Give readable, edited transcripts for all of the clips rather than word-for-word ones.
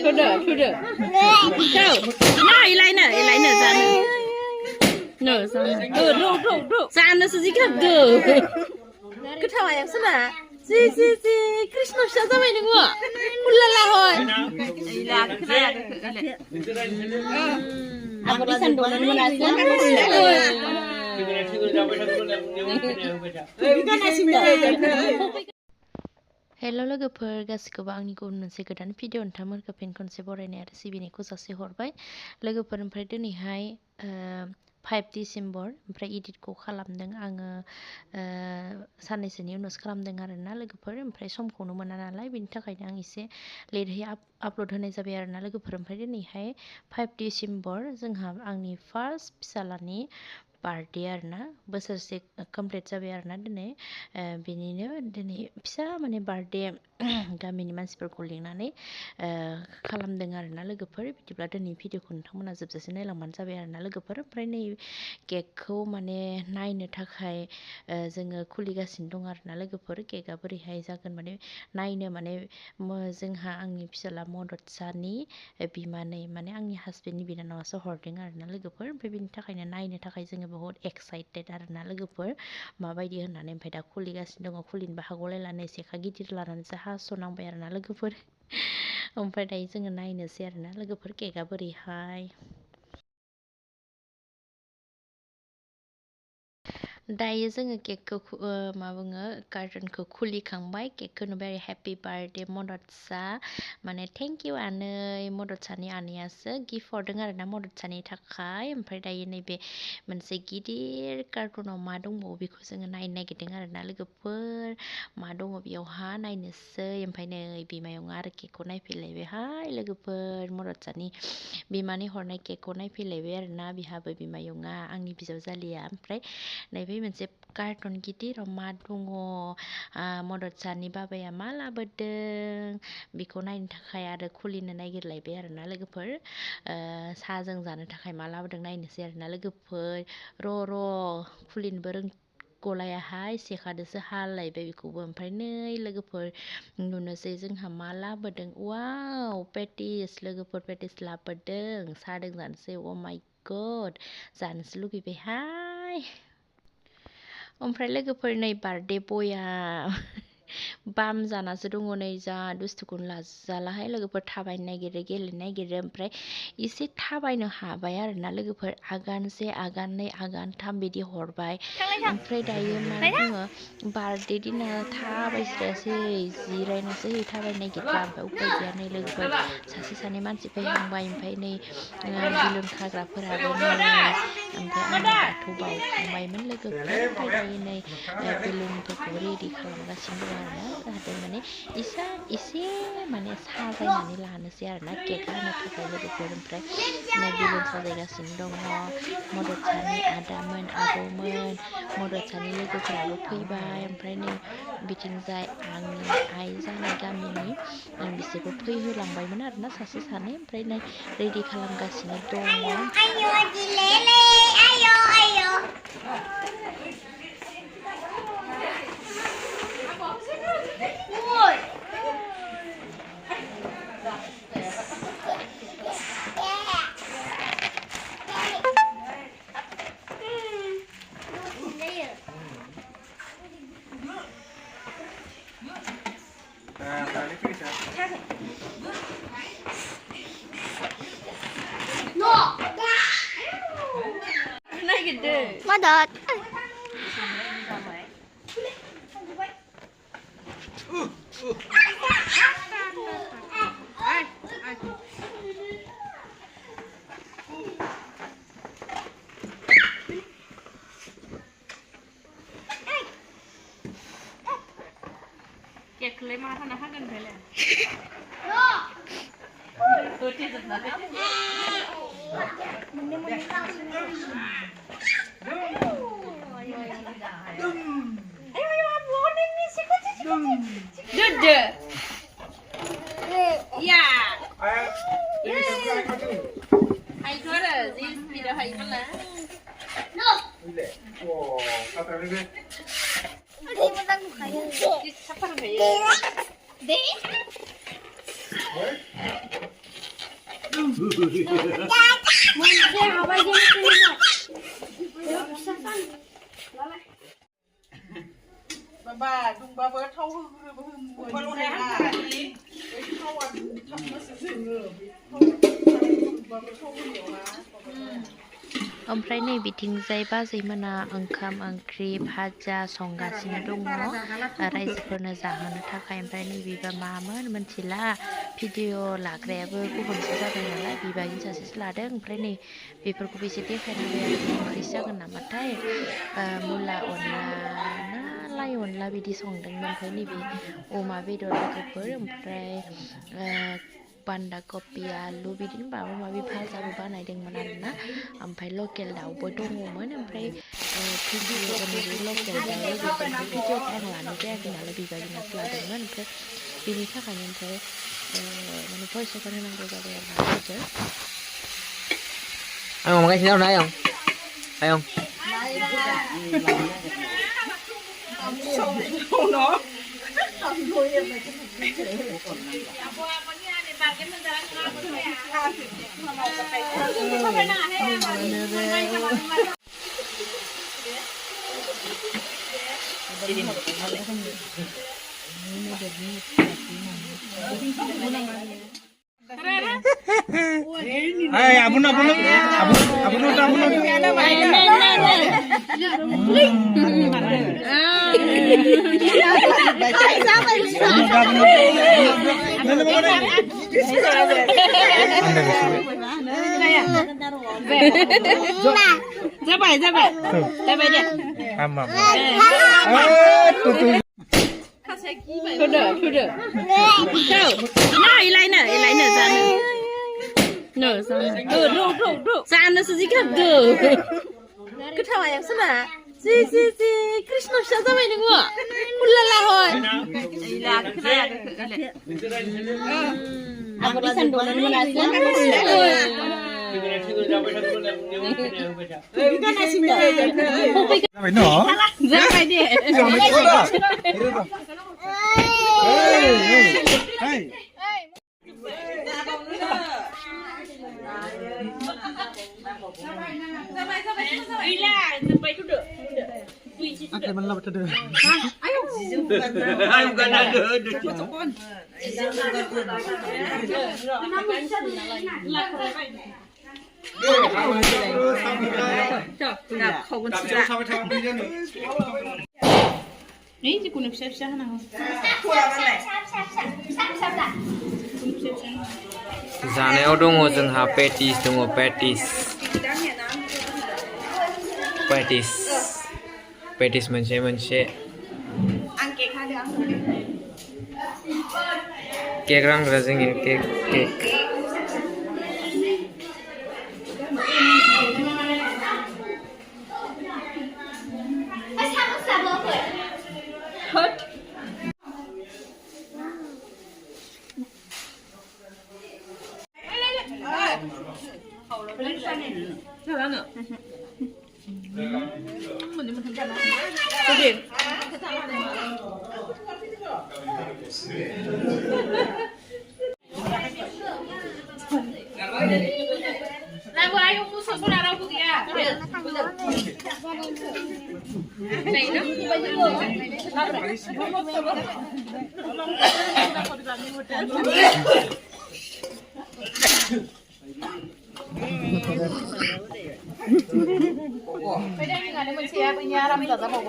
Thuder. Go. No, Elena, Zana. No, Zana. Go. Zana is a go. Good how I am, Sana. See, Krishna Shaza winning what? Ulala hoy. Aku bisa dolan merasa. Hello लोगोफोर गासिखौबो आंनि गुबुन मोनसे गोदान video नोंथांमोनखौ फिन खनसे बरायनाय आरो सिबिनायखौ जासिहरबाय लोगोफोर ओमफ्राय दिनैहाय 5 डिसेम्बर ओमफ्राय एडिटखौ खालामदों आङो साननैसोनि उनावसो खालामदों आरोना लोगोफोर ओमफ्राय समखौनो मोना नालाय बेनि थाखायनो आं एसे लेटहै आपल'ड होनाय जाबाय आरोना लोगोफोर ओमफ्राय दिनैहाय 5 डिसेम्बर जोंहा आंनि फार्स्ट फिसालानि बार्थडे आरोना बोसोरसे कमप्लिट जाबाय आरोना दिनै बेनिनो दिनै फिसा माने बार्थडे गामिनि मानसिफोरखौ लिंनानै खालामदों आरोना लोगोफोर बिदिब्ला दिनै भिडिअखौ नोंथांमोना जोबजासे नायलांबानो जाबाय आरोना लोगोफोर ओमफ्राय नै केकखौ माने नायनो थाखाय जोङो खुलिगासिनो दं आरोना लोगोफोर केकआ बोरैहाय जागोन माने नायनो माने जोंहा आंनि फिसाला मददसानि बिमानै माने आंनि हासबेन्डनि बिनानावासो हरदों आरोना लोगोफोर ओमफ्राय बिनि थाखायनो नायनो थाखाय जोङो बहुत एक्साइटेड आरोना लोगोफोर माबायदि होननानै ओमफ्राय दा खुलिगासिनो दङ खुलिनोबो हागौलायलानै सेखा गिदिर लानानैसो हास'नांबाय आरोना लोगोफोर ओमफ्राय दायो जोङो नायनोसै आरोना लोगोफोर केकआ बोरैहाय दायो जोङो केकखौ मा बुङो कार्टनखौ खुलिखांबाय केकखौ नुबाय हेपि बार्थडे मददसा माने थेंक इउ आनै मददसानि आनैयासो गिफ्ट हरदों आरोना मददसानि थाखाय ओमफ्राय दायो नैबे मोनसे गिदिर कार्टुनाव मा दंबावो बेखौ जोङो नायनो नागिरदों आरोना लोगोफोर मा दङ बेयावहा नायनोसै ओमफ्राय नै बिमायंआ आरो केकखौ नायफैलायबायहाय लोगोफोर मददसानि बिमानि हरनाय केकखौ नायफैलायबाय आरोना बिहाबो बिमायंआ आंनि बिजावजालिया ओमफ्राय नैबे मोनसे कार्टन गिदिराव मा दङ मददसानि बाबाया मा लाबोदों बेखौ नायनो थाखाय आरो खुलिनो नागिरलायबाय आरोना लोगोफोर साहाजों जानो थाखाय मा लाबोदों नायनोसै आरोना लोगोफोर र' खुलिनोबो गलायाहाय सेखादोसो हालायबाय बेखौबो ओमफ्राय नै लोगोफोर नुनोसै जोंहा मा लाबोदों वाव पेटिस लोगोफोर पेटिस लाबोदों साहाजों जानोसै अ माय गड जानोसो लुगैबायहाय ओमफ्राय लोगोफोर नै बार्थडे बया बाम जानासो दङ नै जा दुस्थुखौनो लाजालाहाय लोगोफोर थाबायनो नागिरो गेलेनो नागिरो ओमफ्राय एसे थाबायनो हाबाय आरोना लोगोफोर आगानसे आगाननै आगानथाम बिदि हरबाय ओमफ्राय दायो मा बुङो बार्थडे दिना थाबायस्रायासै जिरायनासो होयो थाबायनो नागिरबा ओमफ्राय उपाय गैया नै लोगोफोर सासे सानै मानसि फैहांबाय ओमफ्राय नै बेलुन खाग्राफोराबो नै ओमफ्राय आङो बाथौ बावखांबायमोन लोगोफोर ओमफ्राय दायो नै बेलुनफोरखौ रेडि खालामगासिनो दं आरोना जाहाथे माने एसे माने साजायनानै लानोसै आरोना केक हानो थाखाय लोगोफोर ओमफ्राय नै बेलुन साजायगासिनो दङ मददसानि आदामोन आब'मोन मददसानि लोगोफोराबो फैबाय ओमफ्राय नै बिथिंजाय आंनि आइ जानाय गामिनि बिसोरबो फैहोलांबायमोन आरोना सासे सानै ओमफ्राय नै रेडि खालामगासिनो दङ Madot. Kek lima sana hagan bela. No. Tuti sebenarnya. Dude. Ya. Hai thora, this video hai mana? No. Wow, apa ini? Ini matang kaya. Siapa kaya? Deh. bà đùng bà vợ thâu bà luôn này à thâu à thâu nó sẽ dừng bà vợ thâu nhiều mà ओमफ्राय नै बिथिंजाय बाजैमोना ओंखाम ओंख्रि भाजा संगासिनो दङ रायजोफोरनो जाहोनो थाखाय ओमफ्राय नै बिबा मामोन मोनथिला भिडिअ लाग्रायाबो गुबुनसो जाबाय नालाय बिबानि सासेसो लादों ओमफ्राय नै बेफोरखौबो एसे देखायना होबाय आरो ओंख्रि जागोन नामाथाय मुला अनला ना लाइ अनला बिदि संदोंमोन ओमफ्राय नैबे अमा बेदर लोगोफोर ओमफ्राय बान्दा कपि आलु बिदिनो माबा माबि भाजाबो बानायदोंमोन आरोना ओमफ्राय लकेल दाउबो दङमोन ओमफ्राय भिडिअ नैबे लकेल दाउ बेफोरखौ भिडिअखौ आं लानाय जायाखै नालाय बिबाजैनासो लादोंमोन ओमफ्राय बेनि थाखायनो ओमफ्राय माने भइस अभार होनांगौ जाबाय आरोना लोगोफोर Anh một cái xíu đấy không? Thấy không? nó Hey, abun udah. Jabai deh. Amam. Tuh. Nah, eyeliner sana. No, sana. Tuh. Sana sedikit tuh. Ketawa yang sana. Si Krishna sama ini gua. Ulala hoy. Ila aku di sandonan menasih. Jabai deh. Hey. Ada mana lah betul. Ayo bukan ada. Ini sih kuno siap-siap nah. जानायाव दङ जोंहा patties दङ patties मोनसे cake रानग्रा जोंनि cake Lagu ayo musuh pun arah putih ya.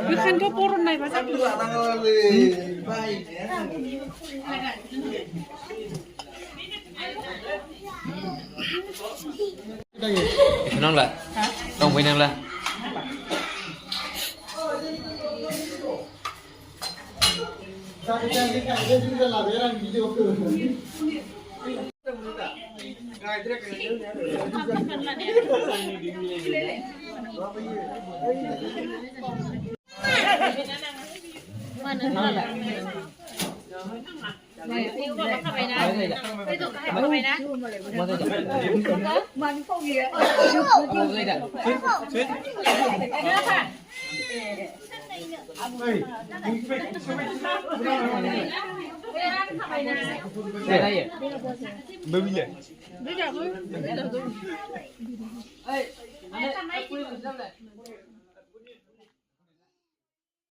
Bukan kau porun naik pasal. Nang lah, dong với nang lah. Đây đây. Bơ bì lệ. Đây là